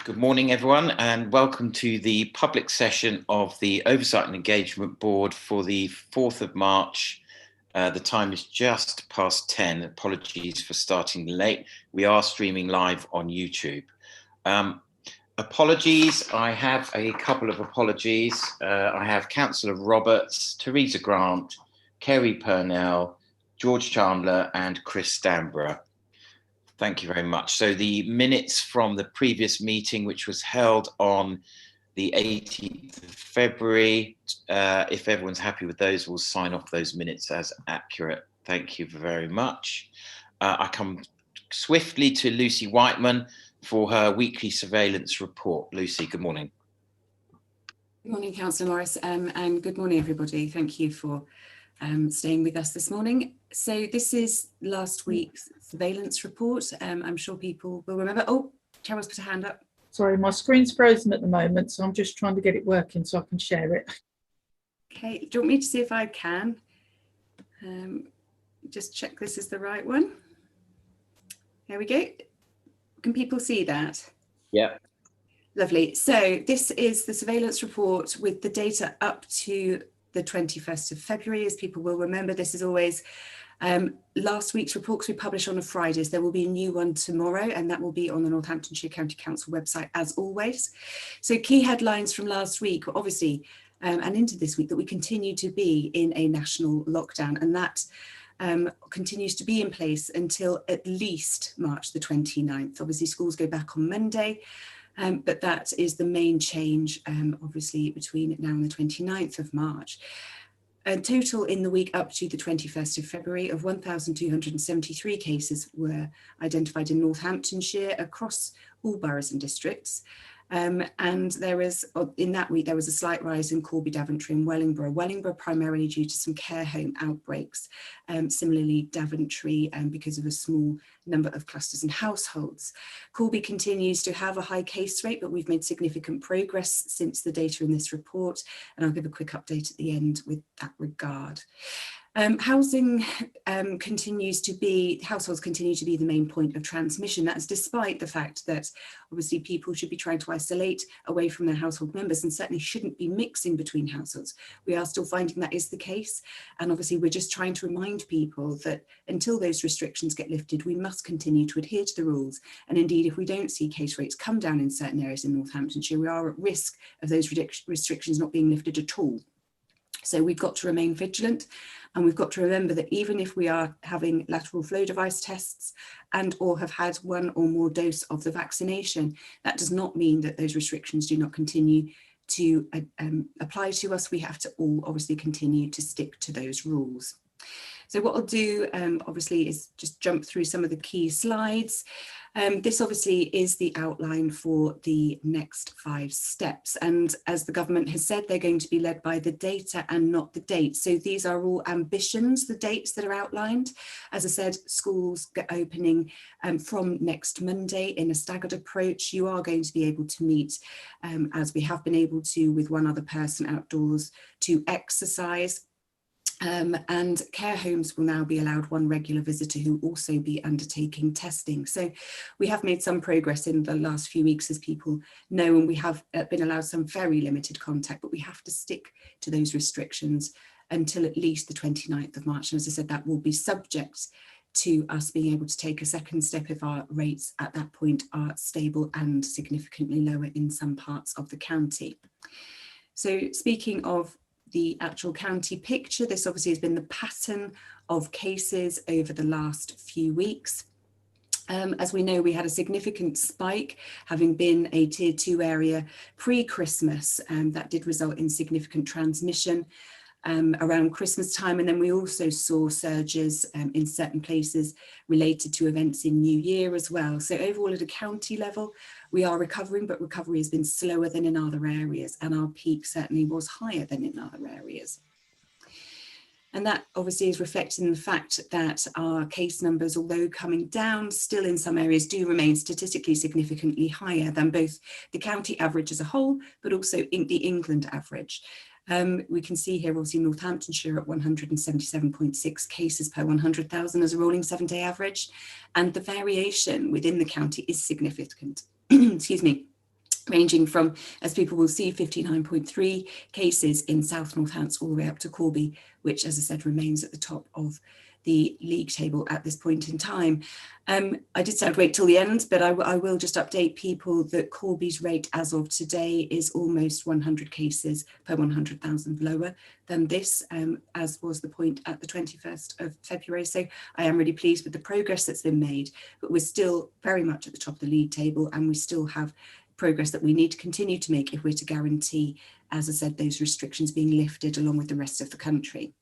Good morning, everyone, and welcome to the public session of the Oversight and Engagement Board for the 4th of March. The time is just past 10. Apologies for starting late. We are streaming live on YouTube. Apologies, I have a couple of apologies. I have Councillor Roberts, Teresa Grant, Kerry Purnell, George Chandler, and Chris Stamborough. Thank you very much. So the minutes from the previous meeting, which was held on the 18th of February, if everyone's happy with those, we'll sign off those minutes as accurate. Thank you very much. I come swiftly to Lucy Whiteman for her weekly surveillance report. Lucy, good morning. Good morning, Councillor Morris, and good morning, everybody. Thank you for staying with us this morning. So this is last week's surveillance report. I'm sure people will remember. Oh, Carol's put a hand up. Sorry, my screen's frozen at the moment, so I'm just trying to get it working so I can share it. Okay, do you want me to see if I can? Just check this is the right one. There we go. Can people see that? Yeah. Lovely. So this is the surveillance report with the data up to the 21st of February. As people will remember, this is always last week's reports we publish on a Friday. There will be a new one tomorrow, and that will be on the Northamptonshire County Council website as always. So key headlines from last week were obviously and into this week that we continue to be in a national lockdown, and that continues to be in place until at least March the 29th. Obviously schools go back on Monday, but that is the main change, obviously, between now and the 29th of March. A total in the week up to the 21st of February of 1,273 cases were identified in Northamptonshire across all boroughs and districts. And there is, in that week, there was a slight rise in Corby, Daventry and Wellingborough. Wellingborough primarily due to some care home outbreaks. Similarly, Daventry because of a small number of clusters and households. Corby continues to have a high case rate, but we've made significant progress since the data in this report. And I'll give a quick update at the end with that regard. Housing continues to be, households continue to be the main point of transmission. That's despite the fact that obviously people should be trying to isolate away from their household members and certainly shouldn't be mixing between households. We are still finding that is the case. And obviously we're just trying to remind people that until those restrictions get lifted, we must continue to adhere to the rules. And indeed, if we don't see case rates come down in certain areas in Northamptonshire, we are at risk of those restrictions not being lifted at all. So we've got to remain vigilant, and we've got to remember that even if we are having lateral flow device tests and or have had one or more dose of the vaccination, that does not mean that those restrictions do not continue to apply to us. We have to all obviously continue to stick to those rules. So what I'll do obviously is just jump through some of the key slides. This obviously is the outline for the next 5 steps. And as the government has said, they're going to be led by the data and not the dates. So these are all ambitions, the dates that are outlined. As I said, schools get opening from next Monday in a staggered approach. You are going to be able to meet, as we have been able to with one other person outdoors, to exercise. And care homes will now be allowed one regular visitor who will also be undertaking testing. So we have made some progress in the last few weeks, as people know, and we have been allowed some very limited contact, but we have to stick to those restrictions until at least the 29th of March. And as I said, that will be subject to us being able to take a second step if our rates at that point are stable and significantly lower in some parts of the county. So speaking of the actual county picture, this obviously has been the pattern of cases over the last few weeks. As we know, we had a significant spike, having been a tier 2 area pre-Christmas, that did result in significant transmission around Christmas time. And then we also saw surges in certain places related to events in New Year as well. So overall at a county level, we are recovering, but recovery has been slower than in other areas. And our peak certainly was higher than in other areas. And that obviously is reflected in the fact that our case numbers, although coming down, still in some areas do remain statistically significantly higher than both the county average as a whole, but also in the England average. We can see here obviously Northamptonshire at 177.6 cases per 100,000 as a rolling 7-day average, and the variation within the county is significant. Excuse me. ranging from, as people will see, 59.3 cases in South Northants all the way up to Corby, which, as I said, remains at the top of the league table at this point in time. I did say I'd wait till the end, but I will just update people that Corby's rate as of today is almost 100 cases per 100,000 lower than this, as was the point at the 21st of February. So I am really pleased with the progress that's been made, but we're still very much at the top of the league table, and we still have progress that we need to continue to make if we're to guarantee, as I said, those restrictions being lifted along with the rest of the country.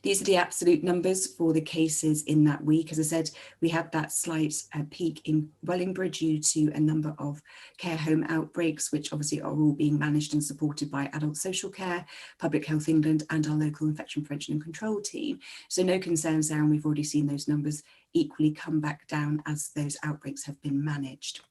These are the absolute numbers for the cases in that week. As I said, we had that slight peak in Wellingborough due to a number of care home outbreaks, which obviously are all being managed and supported by Adult Social Care, Public Health England and our local infection prevention and control team. So no concerns there, and we've already seen those numbers equally come back down as those outbreaks have been managed.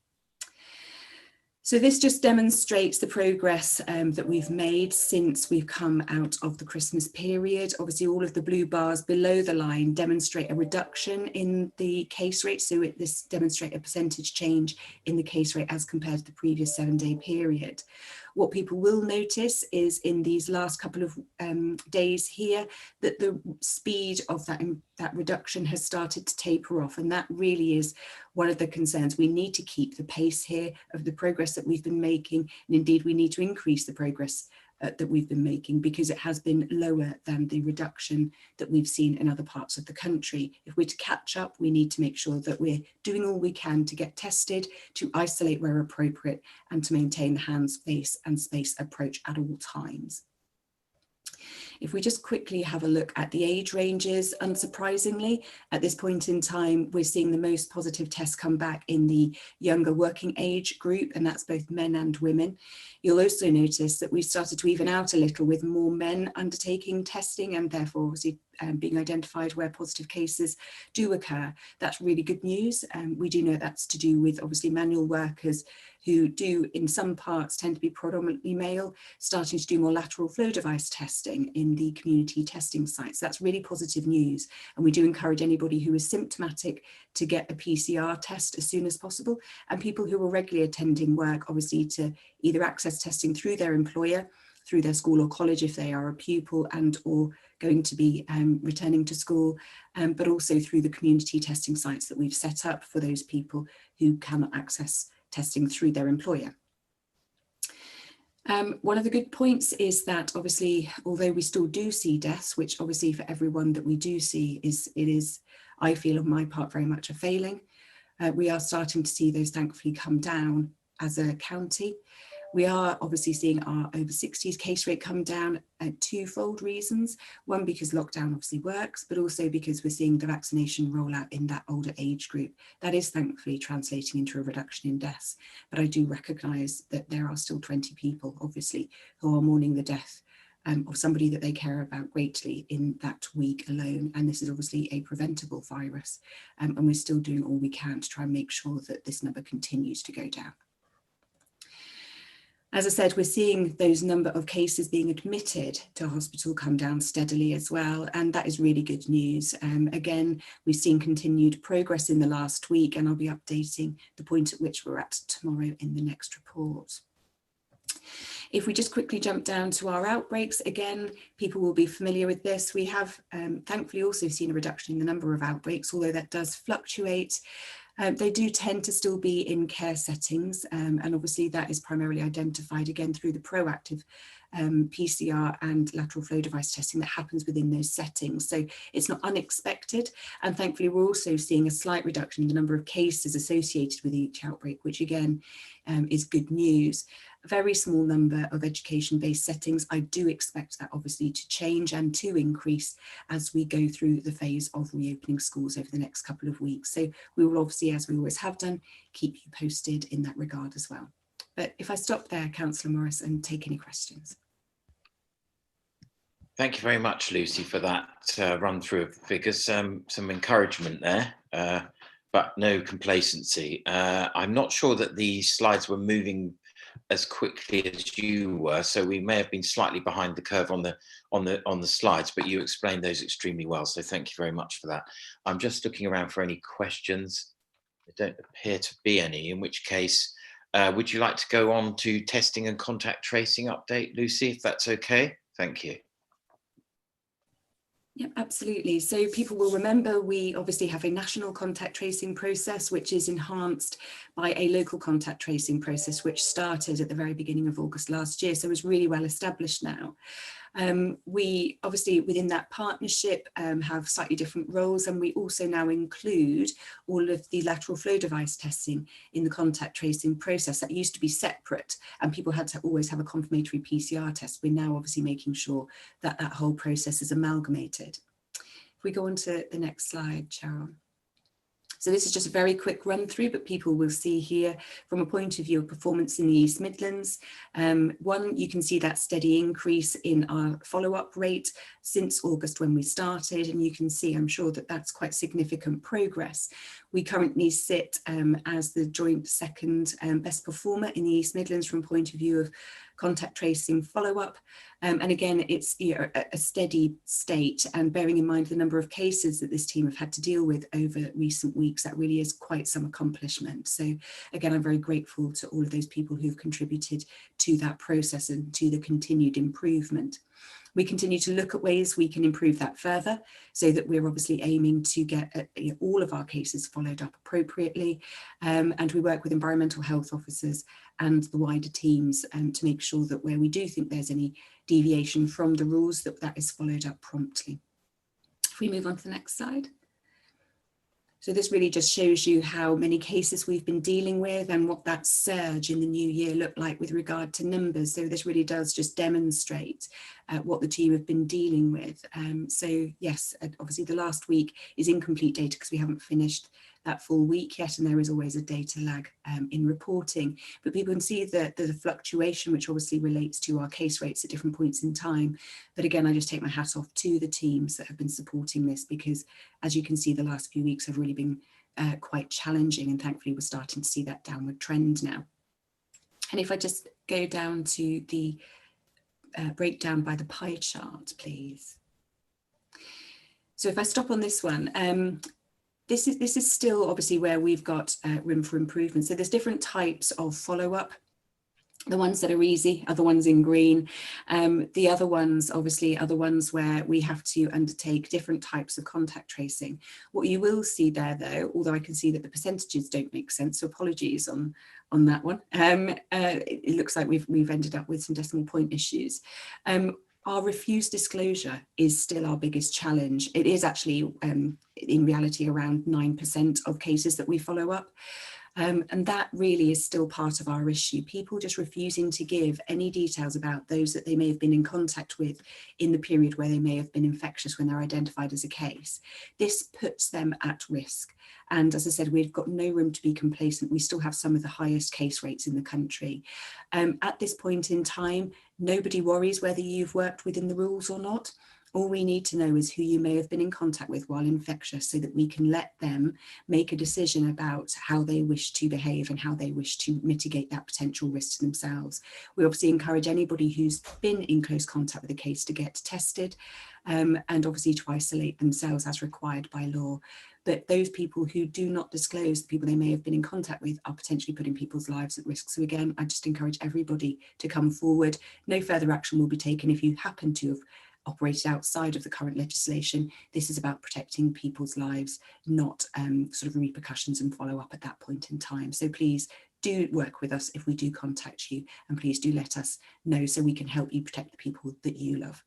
So this just demonstrates the progress that we've made since we've come out of the Christmas period. Obviously, all of the blue bars below the line demonstrate a reduction in the case rate. So this demonstrates a percentage change in the case rate as compared to the previous 7-day period. What people will notice is in these last couple of days here that the speed of that reduction has started to taper off, and that really is one of the concerns. We need to keep the pace here of the progress that we've been making, and indeed we need to increase the progress that we've been making, because it has been lower than the reduction that we've seen in other parts of the country. If we're to catch up, we need to make sure that we're doing all we can to get tested, to isolate where appropriate, and to maintain the hands, face and space approach at all times. If we just quickly have a look at the age ranges, unsurprisingly, at this point in time, we're seeing the most positive tests come back in the younger working age group, and that's both men and women. You'll also notice that we've started to even out a little with more men undertaking testing, and therefore obviously being identified where positive cases do occur. That's really good news. We do know that's to do with obviously manual workers who do in some parts tend to be predominantly male, starting to do more lateral flow device testing in the community testing sites. That's really positive news. And we do encourage anybody who is symptomatic to get a PCR test as soon as possible. And people who are regularly attending work, obviously to either access testing through their employer, through their school or college if they are a pupil and or going to be returning to school, but also through the community testing sites that we've set up for those people who cannot access testing through their employer. One of the good points is that obviously, although we still do see deaths, which obviously for everyone that we do see it is, I feel on my part, very much a failing. We are starting to see those thankfully come down as a county. We are obviously seeing our over 60s case rate come down at twofold reasons. One, because lockdown obviously works, but also because we're seeing the vaccination rollout in that older age group. That is thankfully translating into a reduction in deaths. But I do recognise that there are still 20 people, obviously, who are mourning the death of somebody that they care about greatly in that week alone. And this is obviously a preventable virus. And we're still doing all we can to try and make sure that this number continues to go down. As I said, we're seeing those number of cases being admitted to hospital come down steadily as well, and that is really good news. Again, we've seen continued progress in the last week, and I'll be updating the point at which we're at tomorrow in the next report. If we just quickly jump down to our outbreaks, again, people will be familiar with this. We have thankfully also seen a reduction in the number of outbreaks, although that does fluctuate. They do tend to still be in care settings, and obviously that is primarily identified again through the proactive PCR and lateral flow device testing that happens within those settings. So it's not unexpected, and thankfully we're also seeing a slight reduction in the number of cases associated with each outbreak, which again is good news. A very small number of education-based settings. I do expect that obviously to change and to increase as we go through the phase of reopening schools over the next couple of weeks. So we will obviously, as we always have done, keep you posted in that regard as well. But if I stop there, Councillor Morris, and take any questions. Thank you very much, Lucy, for that run through of the figures. Some encouragement there, but no complacency. I'm not sure that the slides were moving as quickly as you were, so we may have been slightly behind the curve on the slides, but you explained those extremely well, so thank you very much for that. I'm just looking around for any questions. There don't appear to be any, in which case Would you like to go on to testing and contact tracing update, Lucy, if that's okay? Thank you. Yep, absolutely. So people will remember we obviously have a national contact tracing process, which is enhanced by a local contact tracing process, which started at the very beginning of August last year. So it's really well established now. We obviously within that partnership have slightly different roles, and we also now include all of the lateral flow device testing in the contact tracing process. That used to be separate and people had to always have a confirmatory PCR test. We're now obviously making sure that that whole process is amalgamated. If we go on to the next slide, Sharon. So this is just a very quick run through, but people will see here from a point of view of performance in the East Midlands. One, you can see that steady increase in our follow-up rate since August when we started, and you can see, I'm sure that that's quite significant progress. We currently sit as the joint second best performer in the East Midlands from a point of view of contact tracing follow-up. And again, it's a steady state, and bearing in mind the number of cases that this team have had to deal with over recent weeks, that really is quite some accomplishment. So again, I'm very grateful to all of those people who've contributed to that process and to the continued improvement. We continue to look at ways we can improve that further, so that we're obviously aiming to get all of our cases followed up appropriately. And we work with environmental health officers and the wider teams to make sure that where we do think there's any deviation from the rules, that is followed up promptly. If we move on to the next slide. So this really just shows you how many cases we've been dealing with and what that surge in the new year looked like with regard to numbers. So this really does just demonstrate what the team have been dealing with. So yes, obviously the last week is incomplete data because we haven't finished that full week yet, and there is always a data lag in reporting. But people can see that there's a fluctuation, which obviously relates to our case rates at different points in time. But again, I just take my hat off to the teams that have been supporting this, because as you can see, the last few weeks have really been quite challenging, and thankfully we're starting to see that downward trend now. And if I just go down to the breakdown by the pie chart, please. So if I stop on this one, this is still obviously where we've got room for improvement. So there's different types of follow-up. The ones that are easy are the ones in green. The other ones obviously are the ones where we have to undertake different types of contact tracing. What you will see there though, although I can see that the percentages don't make sense, so apologies on that one. It looks like we've ended up with some decimal point issues. Our refused disclosure is still our biggest challenge. It is actually, in reality, around 9% of cases that we follow up. And that really is still part of our issue. People just refusing to give any details about those that they may have been in contact with in the period where they may have been infectious when they're identified as a case. This puts them at risk. And as I said, we've got no room to be complacent. We still have some of the highest case rates in the country. At this point in time, nobody worries whether you've worked within the rules or not. All we need to know is who you may have been in contact with while infectious, so that we can let them make a decision about how they wish to behave and how they wish to mitigate that potential risk to themselves. We obviously encourage anybody who's been in close contact with a case to get tested, and obviously to isolate themselves as required by law. But those people who do not disclose the people they may have been in contact with are potentially putting people's lives at risk. So again, I just encourage everybody to come forward. No further action will be taken if you happen to have operated outside of the current legislation. This is about protecting people's lives, not sort of repercussions and follow up at that point in time. So please do work with us if we do contact you, and please do let us know so we can help you protect the people that you love.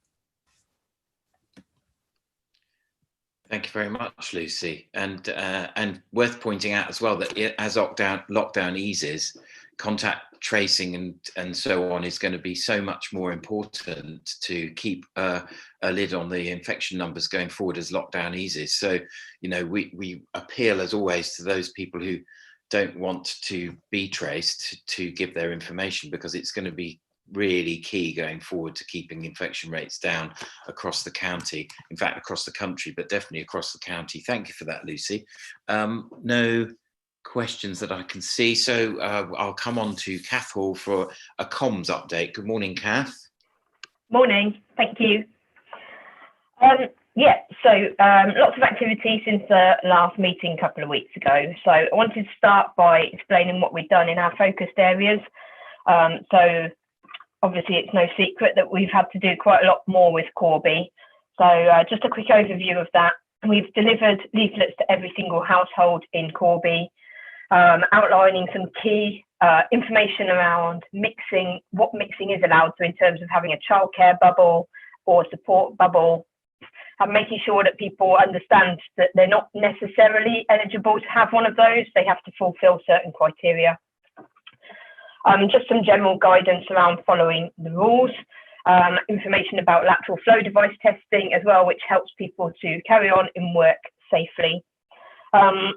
Thank you very much, Lucy. And worth pointing out as well that as lockdown eases, contact tracing and so on is going to be so much more important to keep a lid on the infection numbers going forward as lockdown eases. So, you know, we appeal as always to those people who don't want to be traced to give their information, because it's going to be really key going forward to keeping infection rates down across the county, in fact across the country, but definitely across the county. Thank you for that, Lucy. No questions that I can see, so I'll come on to Kath Hall for a comms update. Good morning, Kath. Morning, thank you. Yeah, so lots of activity since the last meeting a couple of weeks ago. So I wanted to start by explaining what we've done in our focused areas. So obviously it's no secret that we've had to do quite a lot more with Corby. So just a quick overview of that. We've delivered leaflets to every single household in Corby, outlining some key information around mixing, what mixing is allowed, so in terms of having a childcare bubble or support bubble, and making sure that people understand that they're not necessarily eligible to have one of those. They have to fulfill certain criteria. Just some general guidance around following the rules, information about lateral flow device testing as well, which helps people to carry on in work safely.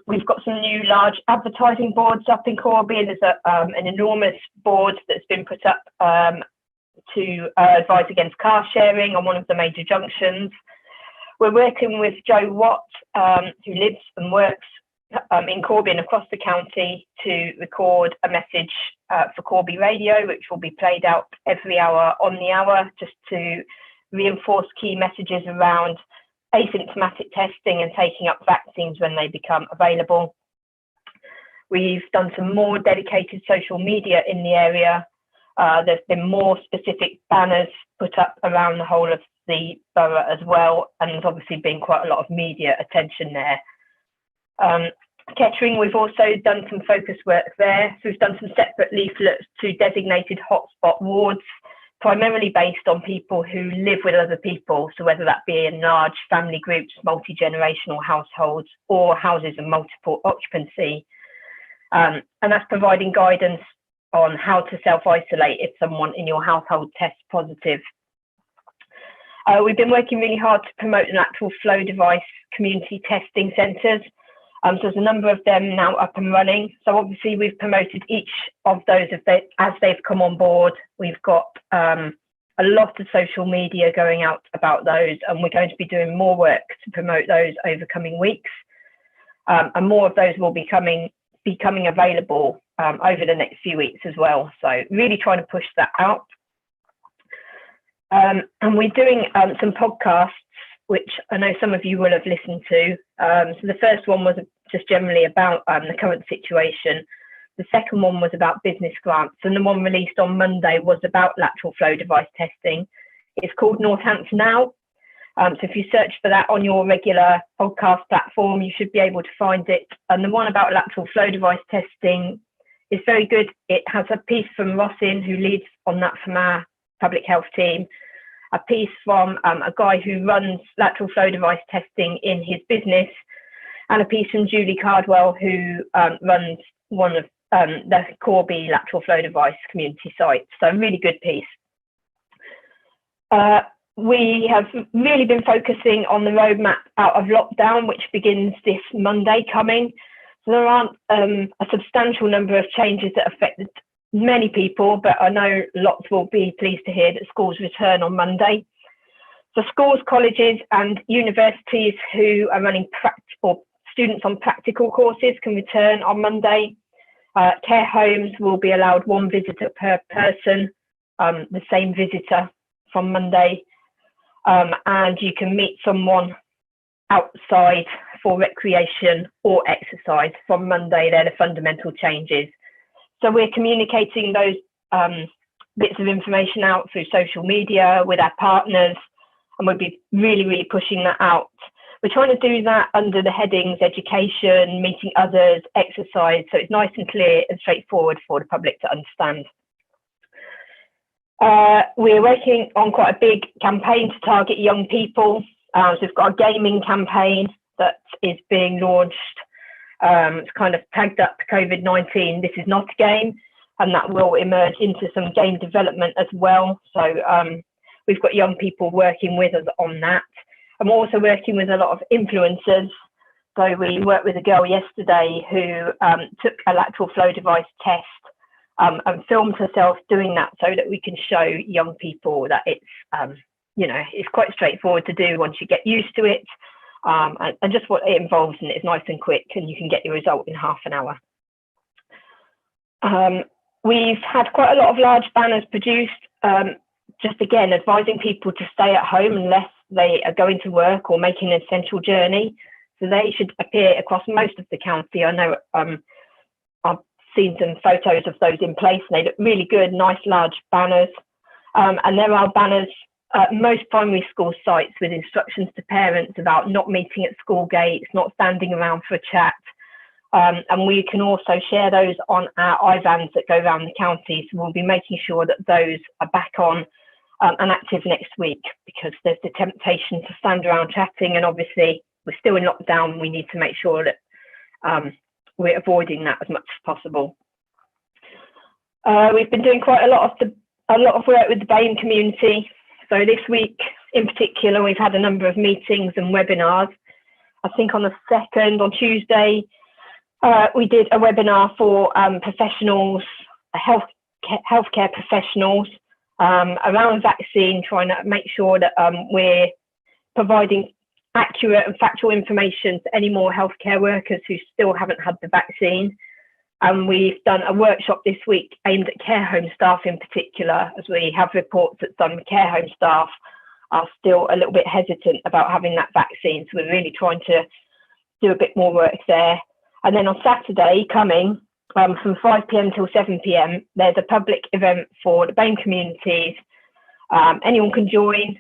We've got some new large advertising boards up in Corby, and there's an enormous board that's been put up to advise against car sharing on one of the major junctions. We're working with Joe Watt, who lives and works in Corby and across the county, to record a message for Corby Radio, which will be played out every hour on the hour, just to reinforce key messages around asymptomatic testing and taking up vaccines when they become available. We've done some more dedicated social media in the area. There's been more specific banners put up around the whole of the borough as well, and there's obviously been quite a lot of media attention there. Kettering, we've also done some focus work there. So we've done some separate leaflets to designated hotspot wards, primarily based on people who live with other people. So whether that be in large family groups, multi-generational households, or houses of multiple occupancy. And that's providing guidance on how to self-isolate if someone in your household tests positive. We've been working really hard to promote the lateral flow device community testing centres. So there's a number of them now up and running. So obviously we've promoted each of those as they've come on board. We've got a lot of social media going out about those, and we're going to be doing more work to promote those over coming weeks. And more of those will be becoming available over the next few weeks as well. So really trying to push that out. And we're doing some podcasts, which I know some of you will have listened to. So the first one was just generally about the current situation. The second one was about business grants, and the one released on Monday was about lateral flow device testing. It's called Northampton Now. So if you search for that on your regular podcast platform, you should be able to find it. And the one about lateral flow device testing is very good. It has a piece from Rossin, who leads on that from our public health team, a piece from a guy who runs lateral flow device testing in his business, and a piece from Julie Cardwell, who runs one of the Corby lateral flow device community sites. So a really good piece. We have really been focusing on the roadmap out of lockdown, which begins this Monday coming. So there aren't a substantial number of changes that affected many people, but I know lots will be pleased to hear that schools return on Monday. So schools, colleges and universities who are running students on practical courses can return on Monday. Care homes will be allowed one visitor per person, the same visitor from Monday. And you can meet someone outside for recreation or exercise from Monday. They're the fundamental changes. So we're communicating those bits of information out through social media with our partners, and we'll be really, really pushing that out. We're trying to do that under the headings education, meeting others, exercise, so it's nice and clear and straightforward for the public to understand. We're working on quite a big campaign to target young people. So we've got a gaming campaign that is being launched. It's kind of tagged up COVID-19, this is not a game, and that will emerge into some game development as well. So we've got young people working with us on that. I'm also working with a lot of influencers. So we worked with a girl yesterday who took a lateral flow device test and filmed herself doing that, so that we can show young people that it's, it's quite straightforward to do once you get used to it. And just what it involves, and it's nice and quick, and you can get your result in half an hour. We've had quite a lot of large banners produced, just again advising people to stay at home unless they are going to work or making an essential journey. So they should appear across most of the county. I know I've seen some photos of those in place and they look really good, nice large banners. And there are banners at most primary school sites with instructions to parents about not meeting at school gates, not standing around for a chat. And we can also share those on our iVans that go around the county. So we'll be making sure that those are back on and active next week, because there's the temptation to stand around chatting, and obviously we're still in lockdown. We need to make sure that we're avoiding that as much as possible. We've been doing quite a lot of work with the BAME community. So this week in particular, we've had a number of meetings and webinars. I think on the 2nd, on Tuesday, we did a webinar for professionals, healthcare professionals around vaccine, trying to make sure that we're providing accurate and factual information to any more healthcare workers who still haven't had the vaccine. And we've done a workshop this week aimed at care home staff in particular, as we have reports that some care home staff are still a little bit hesitant about having that vaccine. So we're really trying to do a bit more work there. And then on Saturday coming, from 5 p.m. till 7 p.m, there's a public event for the BAME communities. Anyone can join.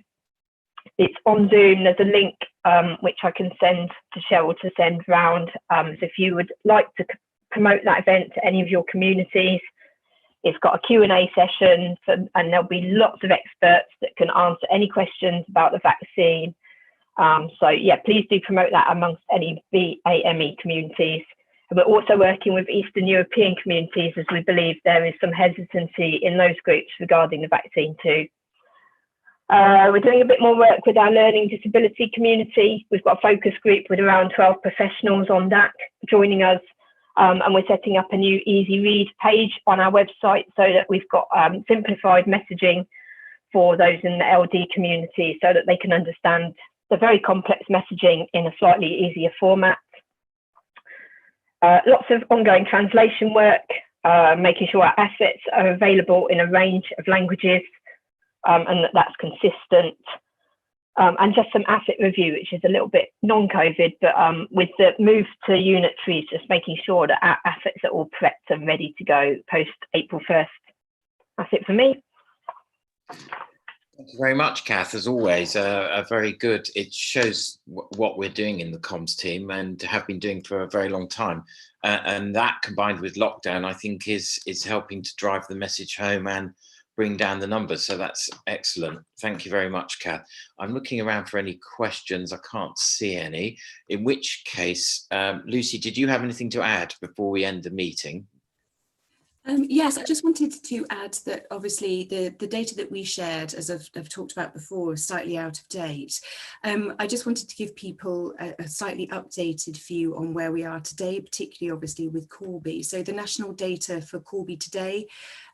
It's on Zoom. There's a link which I can send to Cheryl to send round. So if you would like to promote that event to any of your communities, it's got a Q&A session, and there'll be lots of experts that can answer any questions about the vaccine. So yeah, please do promote that amongst any BAME communities. And we're also working with Eastern European communities, as we believe there is some hesitancy in those groups regarding the vaccine too. We're doing a bit more work with our learning disability community. We've got a focus group with around 12 professionals on that joining us. And we're setting up a new easy read page on our website so that we've got simplified messaging for those in the LD community, so that they can understand the very complex messaging in a slightly easier format. Lots of ongoing translation work, making sure our assets are available in a range of languages and that's consistent. And just some asset review, which is a little bit non-COVID, but with the move to unitaries, just making sure that our assets are all prepped and ready to go post April 1st. That's it for me. Thank you very much, Kath. As always, very good. It shows what we're doing in the comms team and have been doing for a very long time. And that, combined with lockdown, I think is helping to drive the message home and bring down the numbers. So that's excellent. Thank you very much, Kath. I'm looking around for any questions. I can't see any. In which case, Lucy, did you have anything to add before we end the meeting? Yes, I just wanted to add that obviously the data that we shared, as I've talked about before, is slightly out of date. I just wanted to give people a slightly updated view on where we are today, particularly obviously with Corby. So the national data for Corby today,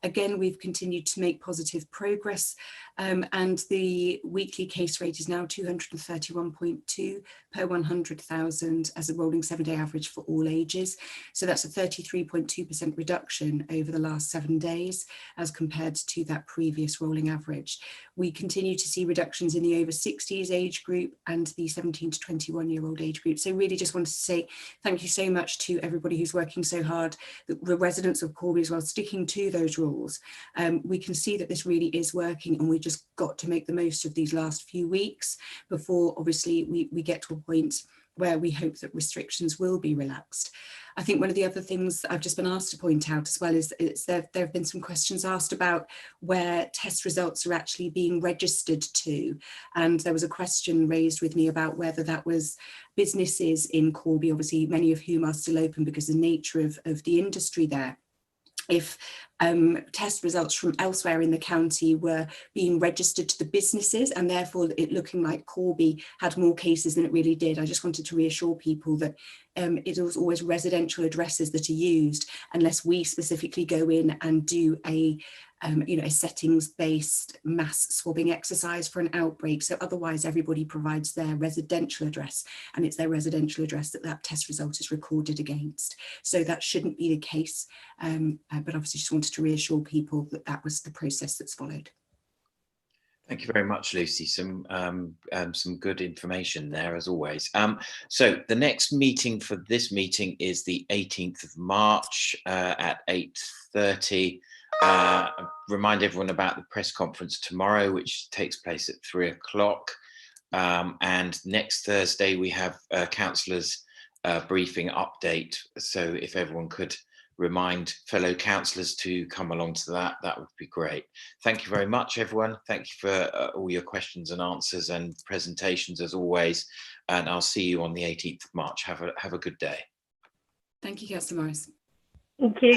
again, we've continued to make positive progress, and the weekly case rate is now 231.2 per 100,000 as a rolling 7-day average for all ages. So that's a 33.2% reduction over the last 7 days as compared to that previous rolling average. We continue to see reductions in the over 60s age group and the 17 to 21-year-old age group. So really just wanted to say thank you so much to everybody who's working so hard, the residents of Corby as well, sticking to those rules. We can see that this really is working, and we just got to make the most of these last few weeks before obviously we get to a point where we hope that restrictions will be relaxed. I think one of the other things that I've just been asked to point out as well is there have been some questions asked about where test results are actually being registered to. And there was a question raised with me about whether that was businesses in Corby, obviously many of whom are still open because of the nature of the industry there. If test results from elsewhere in the county were being registered to the businesses, and therefore it looking like Corby had more cases than it really did. I just wanted to reassure people that it was always residential addresses that are used, unless we specifically go in and do a settings-based mass swabbing exercise for an outbreak. So otherwise everybody provides their residential address, and it's their residential address that test result is recorded against. So that shouldn't be the case, but obviously just wanted to reassure people that that was the process that's followed. Thank you very much, Lucy. Some good information there, as always. So the next meeting for this meeting is the 18th of March at 8:30. Remind everyone about the press conference tomorrow, which takes place at 3 o'clock. And next Thursday, we have a councillors' briefing update. So if everyone could remind fellow councillors to come along to that, that would be great. Thank you very much, everyone. Thank you for all your questions and answers and presentations, as always. And I'll see you on the 18th of March. Have a good day. Thank you, Councillor Morris. Thank you.